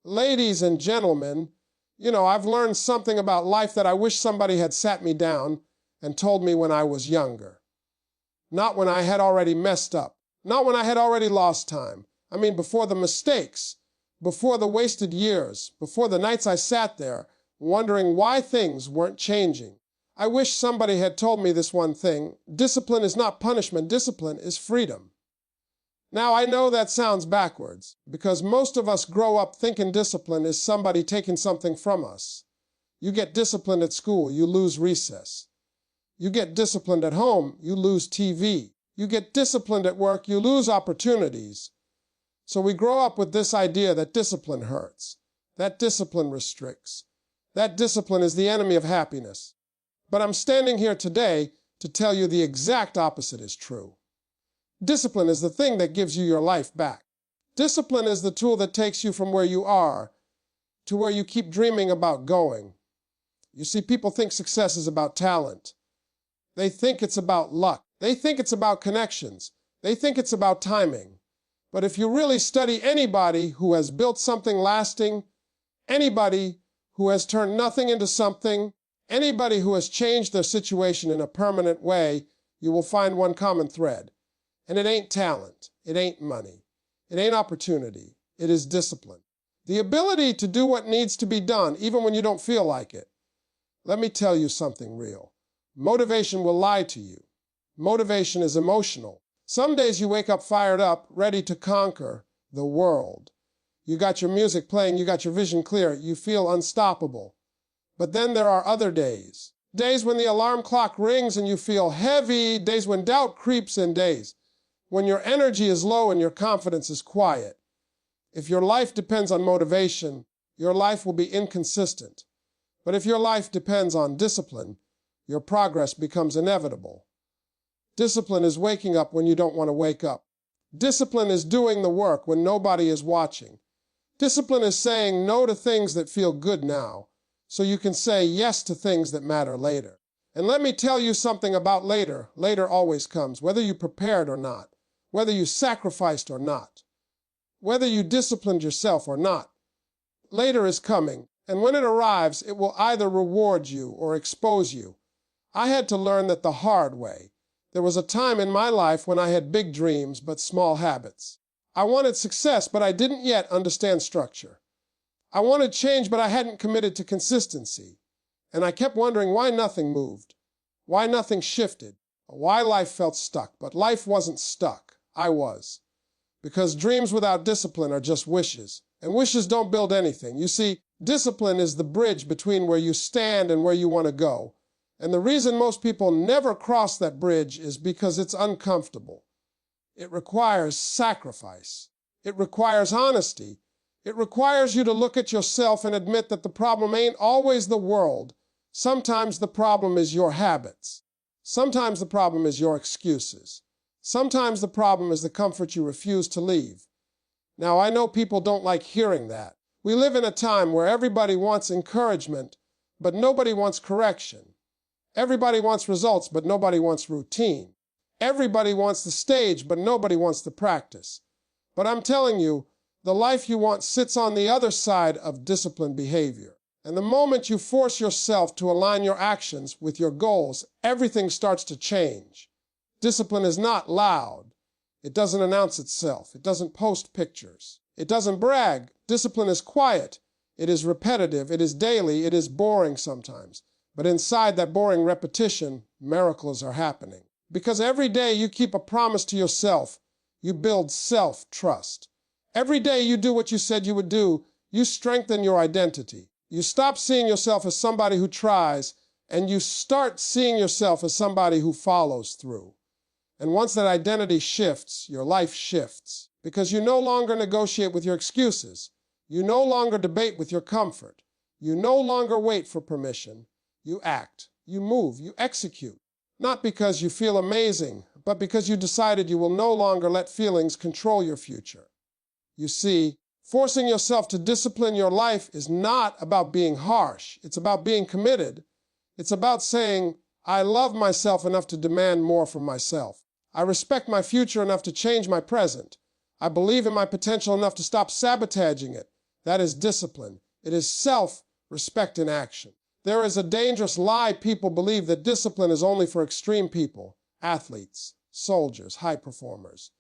Ladies and gentlemen, I've learned something about life that I wish somebody had sat me down and told me when I was younger. Not when I had already messed up. Not when I had already lost time. I mean, before the mistakes, before the wasted years, before the nights I sat there wondering why things weren't changing. I wish somebody had told me this one thing. Discipline is not punishment. Discipline is freedom. Now, I know that sounds backwards, because most of us grow up thinking discipline is somebody taking something from us. You get disciplined at school, you lose recess. You get disciplined at home, you lose TV. You get disciplined at work, you lose opportunities. So we grow up with this idea that discipline hurts, that discipline restricts, that discipline is the enemy of happiness. But I'm standing here today to tell you the exact opposite is true. Discipline is the thing that gives you your life back. Discipline is the tool that takes you from where you are to where you keep dreaming about going. You see, people think success is about talent. They think it's about luck. They think it's about connections. They think it's about timing. But if you really study anybody who has built something lasting, anybody who has turned nothing into something, anybody who has changed their situation in a permanent way, you will find one common thread. And it ain't talent, it ain't money, it ain't opportunity, it is discipline. The ability to do what needs to be done, even when you don't feel like it. Let me tell you something real. Motivation will lie to you. Motivation is emotional. Some days you wake up fired up, ready to conquer the world. You got your music playing, you got your vision clear, you feel unstoppable. But then there are other days. Days when the alarm clock rings and you feel heavy, days when doubt creeps in, days when your energy is low and your confidence is quiet. If your life depends on motivation, your life will be inconsistent. But if your life depends on discipline, your progress becomes inevitable. Discipline is waking up when you don't want to wake up. Discipline is doing the work when nobody is watching. Discipline is saying no to things that feel good now, so you can say yes to things that matter later. And let me tell you something about later. Later always comes, whether you prepared or not. Whether you sacrificed or not, whether you disciplined yourself or not. Later is coming, and when it arrives, it will either reward you or expose you. I had to learn that the hard way. There was a time in my life when I had big dreams but small habits. I wanted success, but I didn't yet understand structure. I wanted change, but I hadn't committed to consistency. And I kept wondering why nothing moved, why nothing shifted, why life felt stuck. But life wasn't stuck. I was. Because dreams without discipline are just wishes, and wishes don't build anything. You see, discipline is the bridge between where you stand and where you want to go. And the reason most people never cross that bridge is because it's uncomfortable. It requires sacrifice. It requires honesty. It requires you to look at yourself and admit that the problem ain't always the world. Sometimes the problem is your habits. Sometimes the problem is your excuses. Sometimes the problem is the comfort you refuse to leave. Now, I know people don't like hearing that. We live in a time where everybody wants encouragement, but nobody wants correction. Everybody wants results, but nobody wants routine. Everybody wants the stage, but nobody wants the practice. But I'm telling you, the life you want sits on the other side of disciplined behavior. And the moment you force yourself to align your actions with your goals, everything starts to change. Discipline is not loud. It doesn't announce itself. It doesn't post pictures. It doesn't brag. Discipline is quiet. It is repetitive. It is daily. It is boring sometimes. But inside that boring repetition, miracles are happening. Because every day you keep a promise to yourself, you build self-trust. Every day you do what you said you would do, you strengthen your identity. You stop seeing yourself as somebody who tries, and you start seeing yourself as somebody who follows through. And once that identity shifts, your life shifts. Because you no longer negotiate with your excuses. You no longer debate with your comfort. You no longer wait for permission. You act, you move, you execute. Not because you feel amazing, but because you decided you will no longer let feelings control your future. You see, forcing yourself to discipline your life is not about being harsh. It's about being committed. It's about saying, I love myself enough to demand more from myself. I respect my future enough to change my present. I believe in my potential enough to stop sabotaging it. That is discipline. It is self-respect in action. There is a dangerous lie people believe that discipline is only for extreme people, athletes, soldiers, high performers.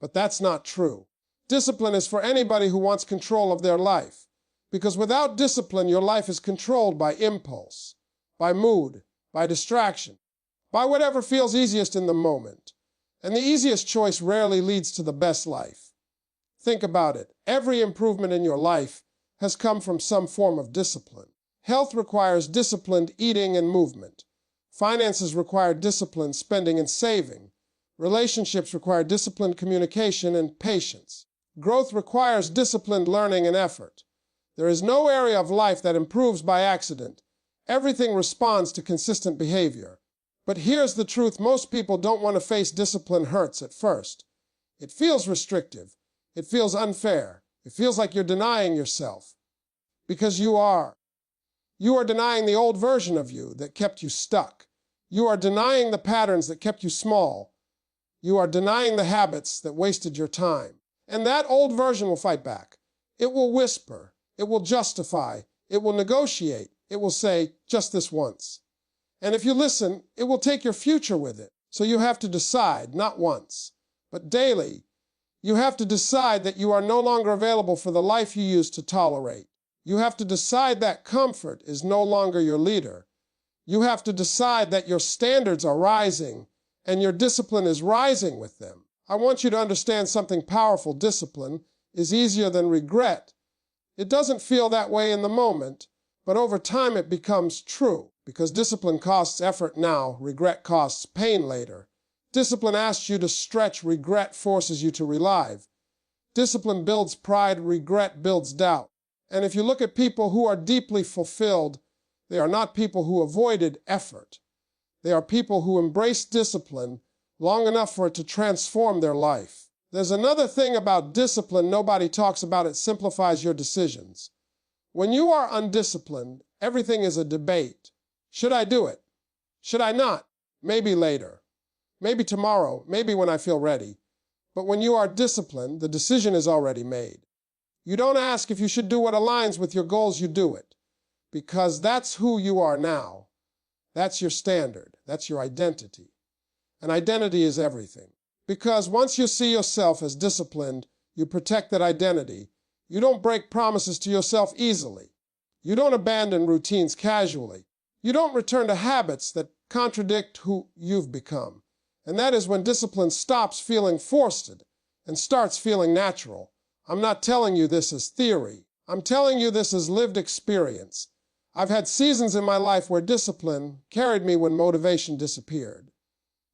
But that's not true. Discipline is for anybody who wants control of their life. Because without discipline, your life is controlled by impulse, by mood, by distraction, by whatever feels easiest in the moment. And the easiest choice rarely leads to the best life. Think about it. Every improvement in your life has come from some form of discipline. Health requires disciplined eating and movement. Finances require disciplined spending and saving. Relationships require disciplined communication and patience. Growth requires disciplined learning and effort. There is no area of life that improves by accident. Everything responds to consistent behavior. But here's the truth. Most people don't want to face discipline. Hurts at first. It feels restrictive. It feels unfair. It feels like you're denying yourself. Because you are. You are denying the old version of you that kept you stuck. You are denying the patterns that kept you small. You are denying the habits that wasted your time. And that old version will fight back. It will whisper. It will justify. It will negotiate. It will say, just this once. And if you listen, it will take your future with it. So you have to decide, not once, but daily. You have to decide that you are no longer available for the life you used to tolerate. You have to decide that comfort is no longer your leader. You have to decide that your standards are rising and your discipline is rising with them. I want you to understand something powerful. Discipline is easier than regret. It doesn't feel that way in the moment, but over time it becomes true. Because discipline costs effort now, regret costs pain later. Discipline asks you to stretch, regret forces you to relive. Discipline builds pride, regret builds doubt. And if you look at people who are deeply fulfilled, they are not people who avoided effort. They are people who embraced discipline long enough for it to transform their life. There's another thing about discipline nobody talks about. It simplifies your decisions. When you are undisciplined, everything is a debate. Should I do it? Should I not? Maybe later. Maybe tomorrow. Maybe when I feel ready. But when you are disciplined, the decision is already made. You don't ask if you should do what aligns with your goals, you do it. Because that's who you are now. That's your standard. That's your identity. And identity is everything. Because once you see yourself as disciplined, you protect that identity. You don't break promises to yourself easily. You don't abandon routines casually. You don't return to habits that contradict who you've become. And that is when discipline stops feeling forced and starts feeling natural. I'm not telling you this as theory. I'm telling you this as lived experience. I've had seasons in my life where discipline carried me when motivation disappeared.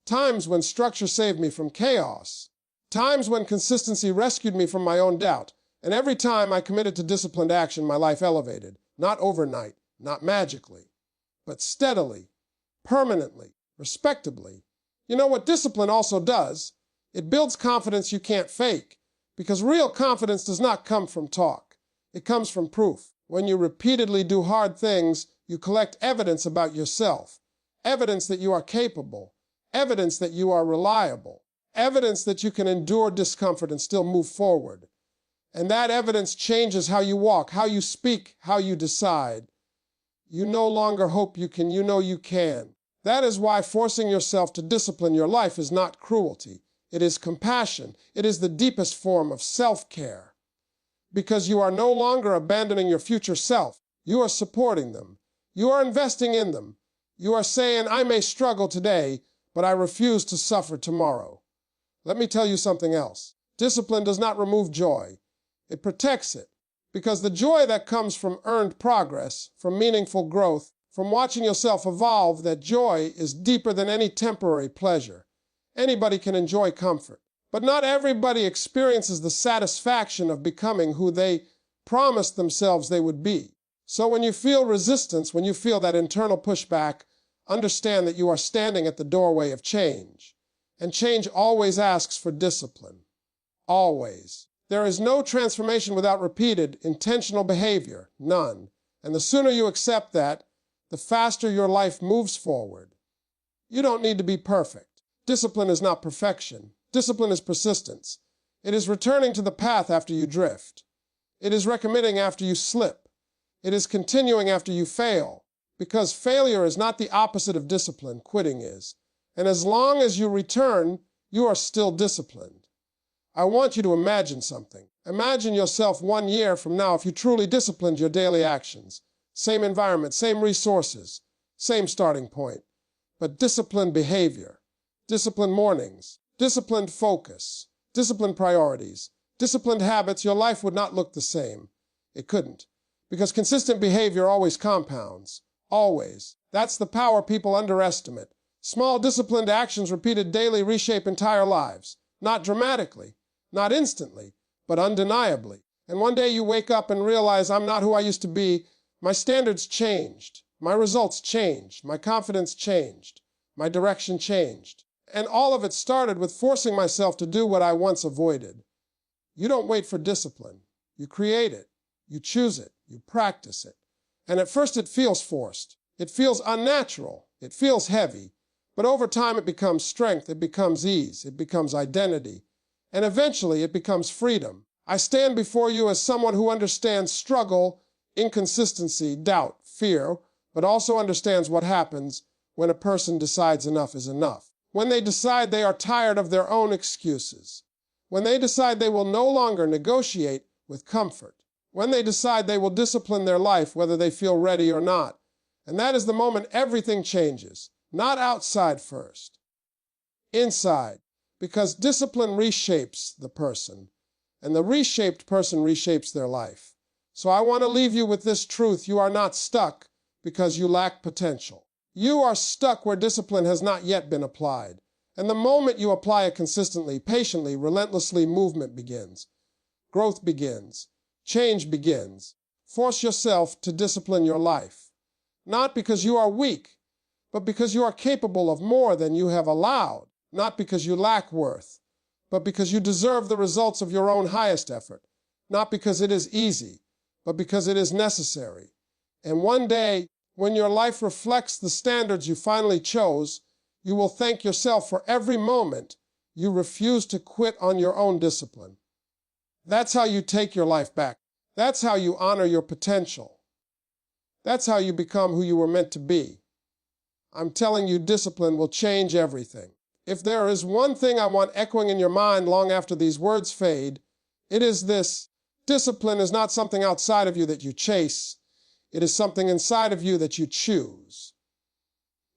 Times when structure saved me from chaos. Times when consistency rescued me from my own doubt. And every time I committed to disciplined action, my life elevated. Not overnight, not magically, but steadily, permanently, respectably. You know what discipline also does? It builds confidence you can't fake, because real confidence does not come from talk. It comes from proof. When you repeatedly do hard things, you collect evidence about yourself, evidence that you are capable, evidence that you are reliable, evidence that you can endure discomfort and still move forward. And that evidence changes how you walk, how you speak, how you decide. You no longer hope you can, you know you can. That is why forcing yourself to discipline your life is not cruelty. It is compassion. It is the deepest form of self-care. Because you are no longer abandoning your future self. You are supporting them. You are investing in them. You are saying, I may struggle today, but I refuse to suffer tomorrow. Let me tell you something else. Discipline does not remove joy. It protects it. Because the joy that comes from earned progress, from meaningful growth, from watching yourself evolve, that joy is deeper than any temporary pleasure. Anybody can enjoy comfort, but not everybody experiences the satisfaction of becoming who they promised themselves they would be. So when you feel resistance, when you feel that internal pushback, understand that you are standing at the doorway of change. And change always asks for discipline. Always. There is no transformation without repeated, intentional behavior. None. And the sooner you accept that, the faster your life moves forward. You don't need to be perfect. Discipline is not perfection. Discipline is persistence. It is returning to the path after you drift. It is recommitting after you slip. It is continuing after you fail. Because failure is not the opposite of discipline, quitting is. And as long as you return, you are still disciplined. I want you to imagine something. Imagine yourself 1 year from now if you truly disciplined your daily actions. Same environment, same resources, same starting point. But disciplined behavior, disciplined mornings, disciplined focus, disciplined priorities, disciplined habits, your life would not look the same. It couldn't. Because consistent behavior always compounds. Always. That's the power people underestimate. Small disciplined actions repeated daily reshape entire lives. Not dramatically, not instantly, but undeniably. And one day you wake up and realize, I'm not who I used to be. My standards changed. My results changed. My confidence changed. My direction changed. And all of it started with forcing myself to do what I once avoided. You don't wait for discipline. You create it. You choose it. You practice it. And at first it feels forced. It feels unnatural. It feels heavy. But over time it becomes strength. It becomes ease. It becomes identity. And eventually it becomes freedom. I stand before you as someone who understands struggle, inconsistency, doubt, fear, but also understands what happens when a person decides enough is enough. When they decide they are tired of their own excuses. When they decide they will no longer negotiate with comfort. When they decide they will discipline their life whether they feel ready or not. And that is the moment everything changes. Not outside first. Inside. Because discipline reshapes the person. And the reshaped person reshapes their life. So I want to leave you with this truth. You are not stuck because you lack potential. You are stuck where discipline has not yet been applied. And the moment you apply it consistently, patiently, relentlessly, movement begins. Growth begins. Change begins. Force yourself to discipline your life. Not because you are weak, but because you are capable of more than you have allowed. Not because you lack worth, but because you deserve the results of your own highest effort. Not because it is easy, but because it is necessary. And one day, when your life reflects the standards you finally chose, you will thank yourself for every moment you refuse to quit on your own discipline. That's how you take your life back. That's how you honor your potential. That's how you become who you were meant to be. I'm telling you, discipline will change everything. If there is one thing I want echoing in your mind long after these words fade, it is this: discipline is not something outside of you that you chase. It is something inside of you that you choose.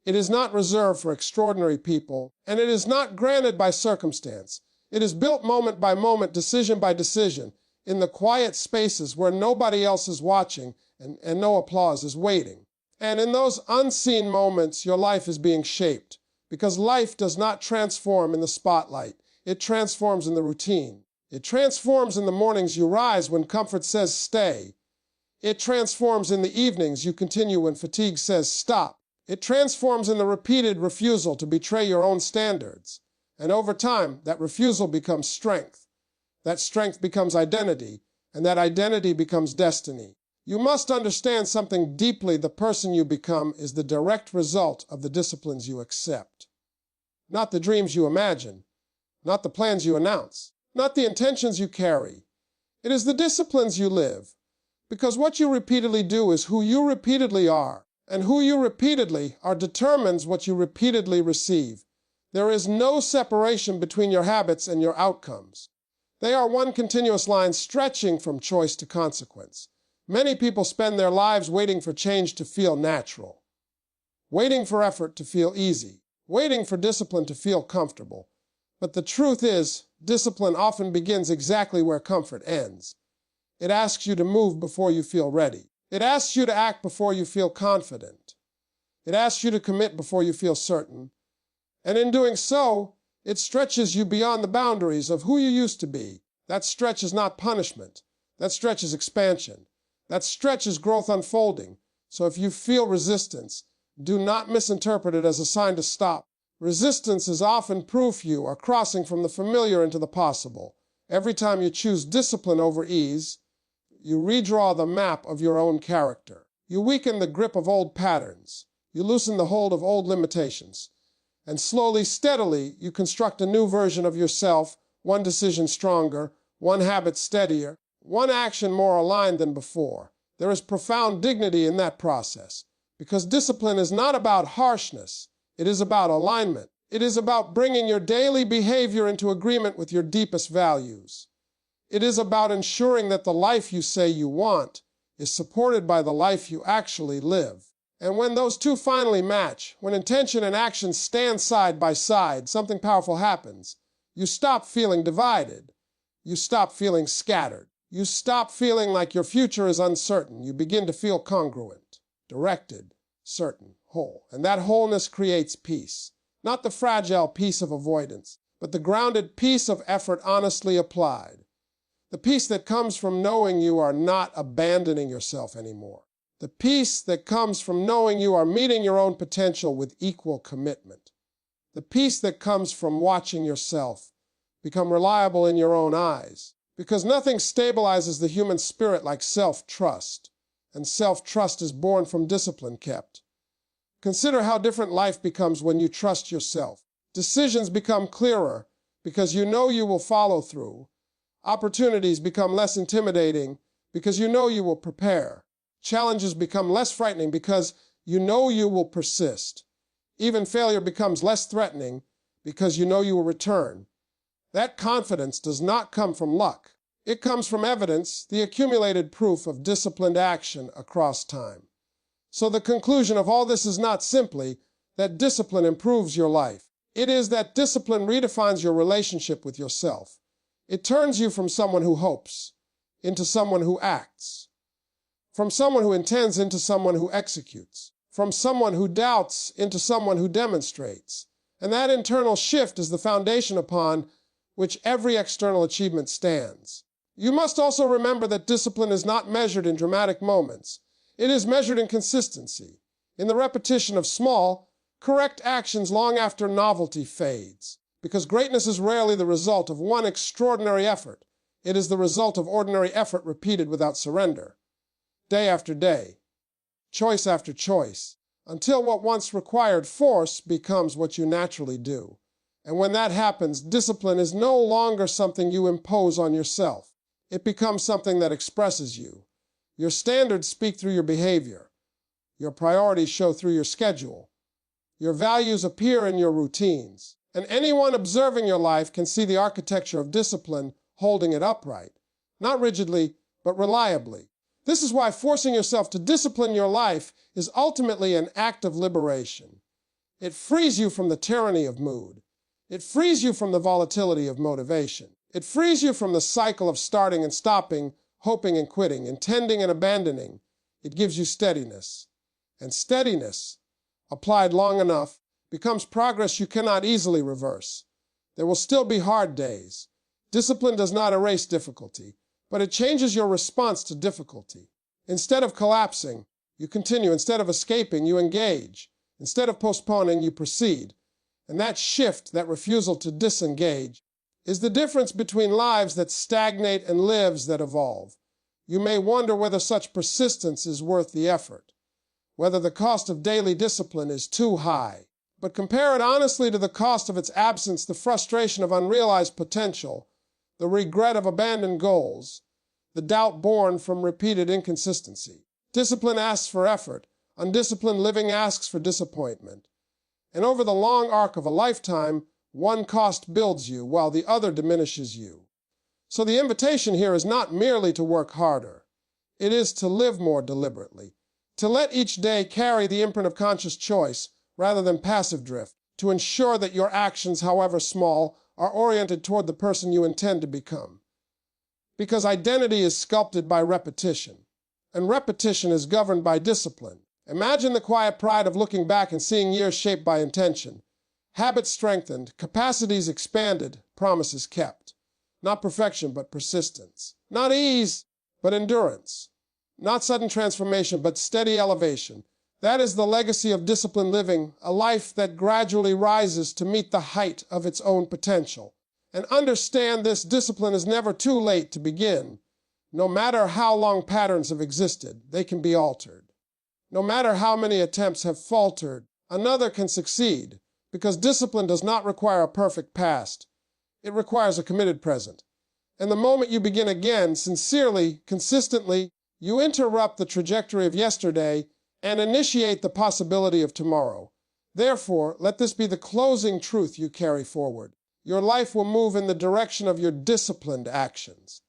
It is not reserved for extraordinary people, and it is not granted by circumstance. It is built moment by moment, decision by decision, in the quiet spaces where nobody else is watching and no applause is waiting. And in those unseen moments, your life is being shaped. Because life does not transform in the spotlight. It transforms in the routine. It transforms in the mornings you rise when comfort says stay. It transforms in the evenings you continue when fatigue says stop. It transforms in the repeated refusal to betray your own standards. And over time, that refusal becomes strength. That strength becomes identity. And that identity becomes destiny. You must understand something deeply. The person you become is the direct result of the disciplines you accept. Not the dreams you imagine, not the plans you announce, not the intentions you carry. It is the disciplines you live. Because what you repeatedly do is who you repeatedly are, and who you repeatedly are determines what you repeatedly receive. There is no separation between your habits and your outcomes. They are one continuous line stretching from choice to consequence. Many people spend their lives waiting for change to feel natural, waiting for effort to feel easy, waiting for discipline to feel comfortable. But the truth is, discipline often begins exactly where comfort ends. It asks you to move before you feel ready. It asks you to act before you feel confident. It asks you to commit before you feel certain. And in doing so, it stretches you beyond the boundaries of who you used to be. That stretch is not punishment. That stretch is expansion. That stretch is growth unfolding. So if you feel resistance, do not misinterpret it as a sign to stop. Resistance is often proof you are crossing from the familiar into the possible. Every time you choose discipline over ease, you redraw the map of your own character. You weaken the grip of old patterns. You loosen the hold of old limitations. And slowly, steadily, you construct a new version of yourself, one decision stronger, one habit steadier, one action more aligned than before. There is profound dignity in that process, because discipline is not about harshness. It is about alignment. It is about bringing your daily behavior into agreement with your deepest values. It is about ensuring that the life you say you want is supported by the life you actually live. And when those two finally match, when intention and action stand side by side, something powerful happens. You stop feeling divided. You stop feeling scattered. You stop feeling like your future is uncertain. You begin to feel congruent, directed, certain, whole. And that wholeness creates peace. Not the fragile peace of avoidance, but the grounded peace of effort honestly applied. The peace that comes from knowing you are not abandoning yourself anymore. The peace that comes from knowing you are meeting your own potential with equal commitment. The peace that comes from watching yourself become reliable in your own eyes. Because nothing stabilizes the human spirit like self-trust, and self-trust is born from discipline kept. Consider how different life becomes when you trust yourself. Decisions become clearer because you know you will follow through. Opportunities become less intimidating because you know you will prepare. Challenges become less frightening because you know you will persist. Even failure becomes less threatening because you know you will return. That confidence does not come from luck. It comes from evidence, the accumulated proof of disciplined action across time. So the conclusion of all this is not simply that discipline improves your life. It is that discipline redefines your relationship with yourself. It turns you from someone who hopes into someone who acts, from someone who intends into someone who executes, from someone who doubts into someone who demonstrates. And that internal shift is the foundation upon which every external achievement stands. You must also remember that discipline is not measured in dramatic moments. It is measured in consistency, in the repetition of small, correct actions long after novelty fades. Because greatness is rarely the result of one extraordinary effort. It is the result of ordinary effort repeated without surrender. Day after day, choice after choice, until what once required force becomes what you naturally do. And when that happens, discipline is no longer something you impose on yourself. It becomes something that expresses you. Your standards speak through your behavior. Your priorities show through your schedule. Your values appear in your routines. And anyone observing your life can see the architecture of discipline holding it upright. Not rigidly, but reliably. This is why forcing yourself to discipline your life is ultimately an act of liberation. It frees you from the tyranny of mood. It frees you from the volatility of motivation. It frees you from the cycle of starting and stopping, hoping and quitting, intending and abandoning. It gives you steadiness. And steadiness, applied long enough, becomes progress you cannot easily reverse. There will still be hard days. Discipline does not erase difficulty, but it changes your response to difficulty. Instead of collapsing, you continue. Instead of escaping, you engage. Instead of postponing, you proceed. And that shift, that refusal to disengage, is the difference between lives that stagnate and lives that evolve. You may wonder whether such persistence is worth the effort, whether the cost of daily discipline is too high. But compare it honestly to the cost of its absence, the frustration of unrealized potential, the regret of abandoned goals, the doubt born from repeated inconsistency. Discipline asks for effort. Undisciplined living asks for disappointment. And over the long arc of a lifetime, one cost builds you while the other diminishes you. So the invitation here is not merely to work harder. It is to live more deliberately, to let each day carry the imprint of conscious choice rather than passive drift, to ensure that your actions, however small, are oriented toward the person you intend to become. Because identity is sculpted by repetition, and repetition is governed by discipline. Imagine the quiet pride of looking back and seeing years shaped by intention. Habits strengthened, capacities expanded, promises kept. Not perfection, but persistence. Not ease, but endurance. Not sudden transformation, but steady elevation. That is the legacy of disciplined living, a life that gradually rises to meet the height of its own potential. And understand this: discipline is never too late to begin. No matter how long patterns have existed, they can be altered. No matter how many attempts have faltered, another can succeed, because discipline does not require a perfect past. It requires a committed present. And the moment you begin again, sincerely, consistently, you interrupt the trajectory of yesterday and initiate the possibility of tomorrow. Therefore, let this be the closing truth you carry forward. Your life will move in the direction of your disciplined actions.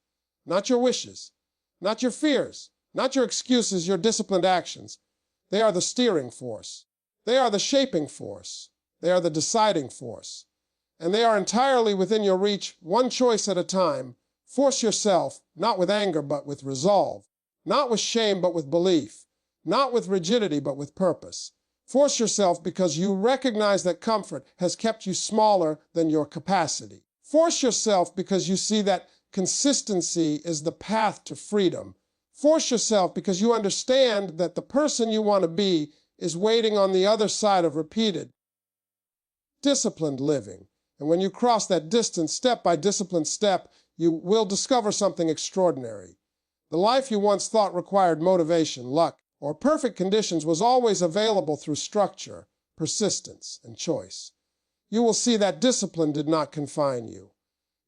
Not your wishes, not your fears, not your excuses, your disciplined actions. They are the steering force. They are the shaping force. They are the deciding force. And they are entirely within your reach, one choice at a time. Force yourself, not with anger, but with resolve. Not with shame, but with belief. Not with rigidity, but with purpose. Force yourself because you recognize that comfort has kept you smaller than your capacity. Force yourself because you see that consistency is the path to freedom. Force yourself because you understand that the person you want to be is waiting on the other side of repeated, disciplined living. And when you cross that distance, step by disciplined step, you will discover something extraordinary. The life you once thought required motivation, luck, or perfect conditions was always available through structure, persistence, and choice. You will see that discipline did not confine you.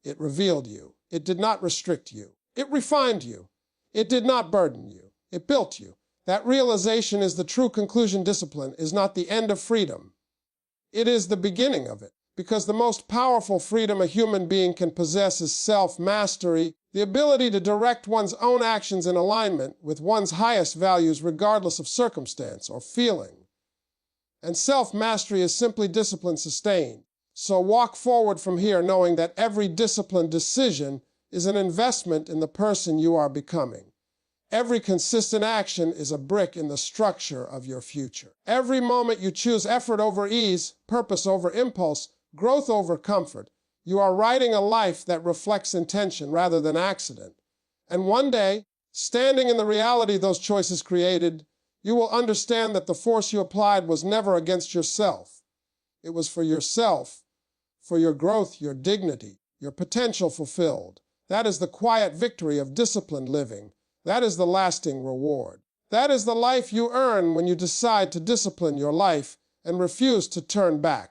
It revealed you. It did not restrict you. It refined you. It did not burden you. It built you. That realization is the true conclusion. Discipline is not the end of freedom. It is the beginning of it, because the most powerful freedom a human being can possess is self-mastery, the ability to direct one's own actions in alignment with one's highest values regardless of circumstance or feeling. And self-mastery is simply discipline sustained. So walk forward from here knowing that every disciplined decision is an investment in the person you are becoming. Every consistent action is a brick in the structure of your future. Every moment you choose effort over ease, purpose over impulse, growth over comfort, you are writing a life that reflects intention rather than accident. And one day, standing in the reality those choices created, you will understand that the force you applied was never against yourself. It was for yourself, for your growth, your dignity, your potential fulfilled. That is the quiet victory of disciplined living. That is the lasting reward. That is the life you earn when you decide to discipline your life and refuse to turn back.